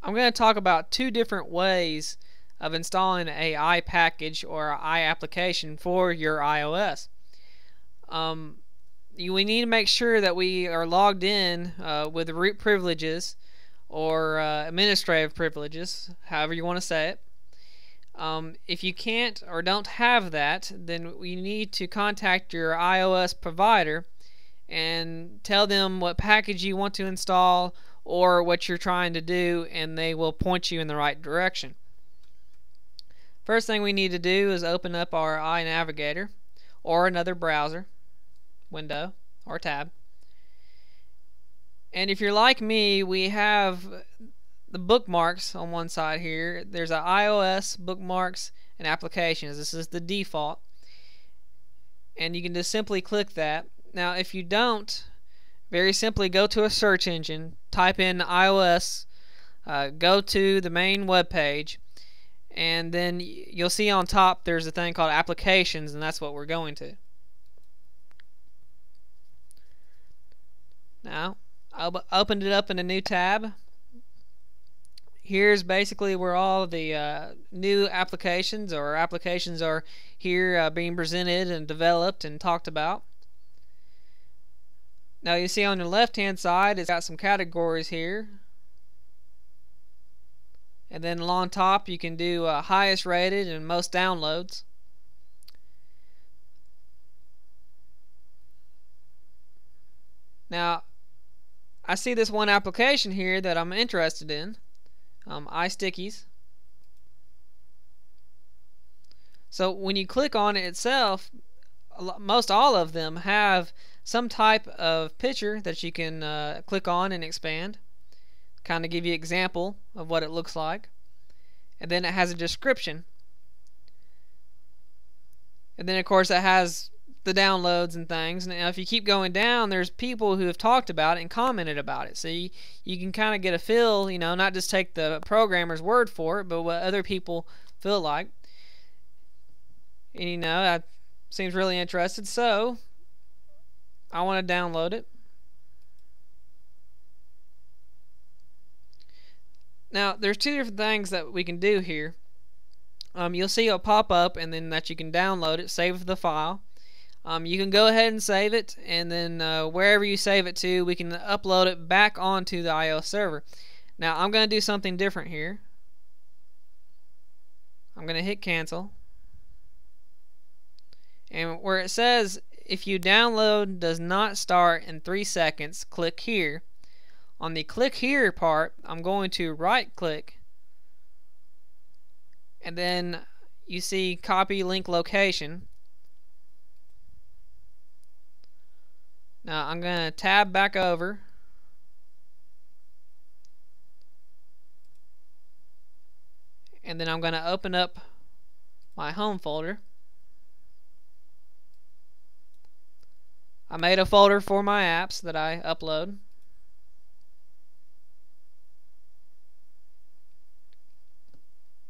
I'm going to talk about two different ways of installing a iPackage or iApplication for your iOS. We need to make sure that we are logged in with root privileges or administrative privileges, however you want to say it. If you can't or don't have that, then we need to contact your iOS provider and tell them what package you want to install or what you're trying to do, and they will point you in the right direction. First thing we need to do is open up our iNavigator or another browser window or tab. And if you're like me, we have the bookmarks on one side here. There's a iOS bookmarks and applications. This is the default, and you can just simply click that. Now if you don't, very simply go to a search engine, type in iOS, go to the main web page, and then you'll see on top there's a thing called applications, and that's what we're going to. Now I opened it up in a new tab. Here's basically where all the new applications are here being presented and developed and talked about. Now you see on the left hand side it's got some categories here, and then along top you can do highest rated and most downloads. Now I see this one application here that I'm interested in, iStickies. So when you click on it itself, most all of them have some type of picture that you can click on and expand, kind of give you an example of what it looks like, and then it has a description, and then of course it has the downloads and things. Now if you keep going down, there's people who have talked about it and commented about it, so you can kind of get a feel, not just take the programmer's word for it, but what other people feel like. And that seems really interested, so I want to download it. Now there's two different things that we can do here. You'll see a pop up and then that you can download it, save the file. You can go ahead and save it, and then wherever you save it to, we can upload it back onto the iOS server. Now I'm going to do something different here. I'm going to hit cancel, and where it says if you download does not start in 3 seconds, click here. On the click here part, I'm going to right click, and then you see copy link location. Now I'm going to tab back over, and then I'm going to open up my home folder. I made a folder for my apps that I upload.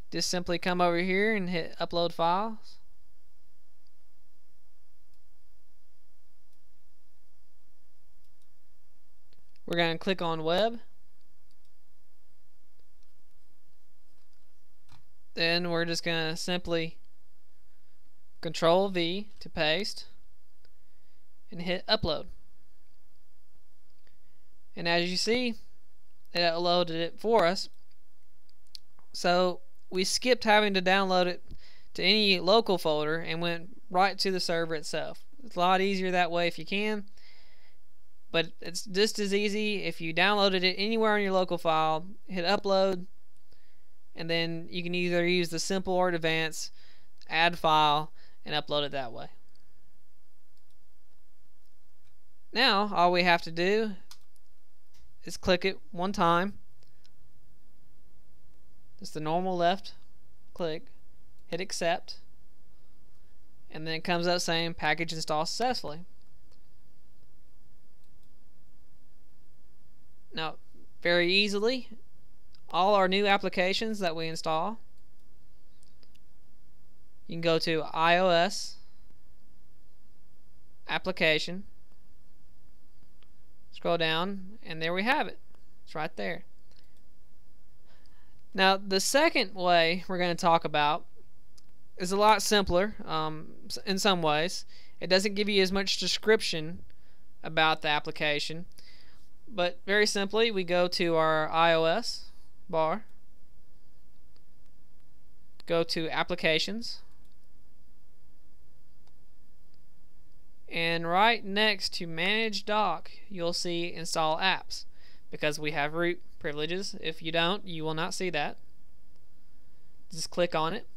Just simply come over here and hit upload files. We're going to click on web. Then we're just going to simply Control V to paste and hit upload. And as you see, it loaded it for us. So we skipped having to download it to any local folder and went right to the server itself. It's a lot easier that way if you can, but it's just as easy if you downloaded it anywhere on your local file, hit upload, and then you can either use the simple or advanced add file and upload it that way. Now all we have to do is click it one time, just the normal left click, hit accept, and then it comes up saying package installed successfully. Now very easily, all our new applications that we install, you can go to iOS application, scroll down, and there we have it. It's right there. Now, the second way we're going to talk about is a lot simpler in some ways. It doesn't give you as much description about the application, but very simply, we go to our iOS bar, go to Applications, and right next to Manage Dock, you'll see Install Apps, because we have root privileges. If you don't, you will not see that. Just click on it,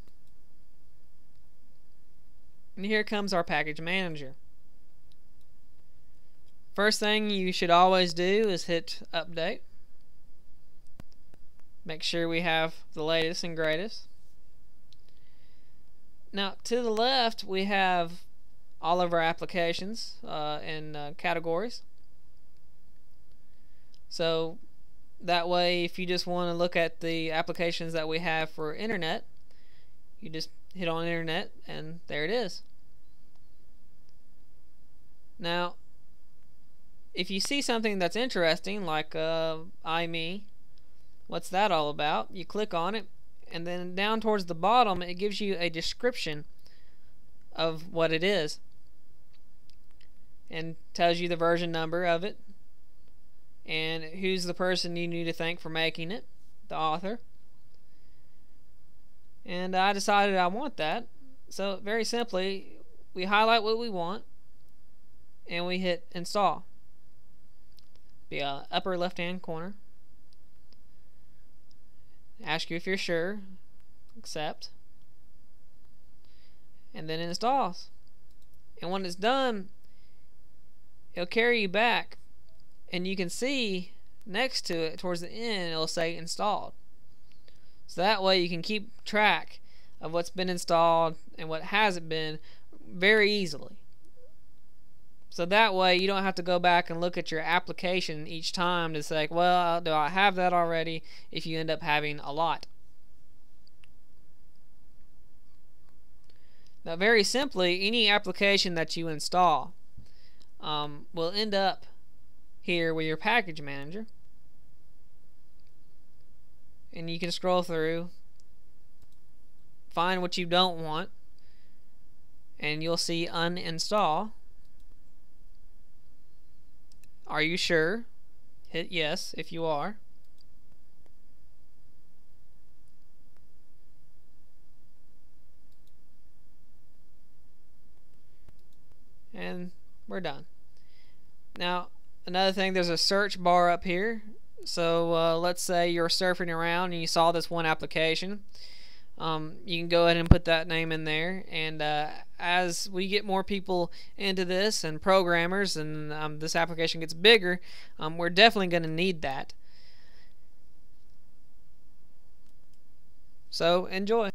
and here comes our package manager. First thing you should always do is hit update. Make sure we have the latest and greatest. Now, to the left, we have all of our applications and categories. So that way, if you just want to look at the applications that we have for internet, you just hit on internet and there it is. Now, if you see something that's interesting, like iMe, what's that all about? You click on it, and then down towards the bottom, it gives you a description of what it is, and tells you the version number of it, and who's the person you need to thank for making it, the author. And I decided I want that, so very simply, we highlight what we want, and we hit install. Be upper left hand corner. Ask you if you're sure. Accept. And then it installs. And when it's done, it'll carry you back, and you can see next to it towards the end it'll say installed. So that way you can keep track of what's been installed and what hasn't been very easily. So that way you don't have to go back and look at your application each time to say, well, do I have that already, if you end up having a lot. Now, very simply, any application that you install will end up here with your package manager. And you can scroll through, find what you don't want, and you'll see uninstall. Are you sure? Hit yes if you are. And we're done. Now, another thing, there's a search bar up here. So let's say you're surfing around and you saw this one application. You can go ahead and put that name in there, and as we get more people into this and programmers, and this application gets bigger, we're definitely going to need that. So enjoy.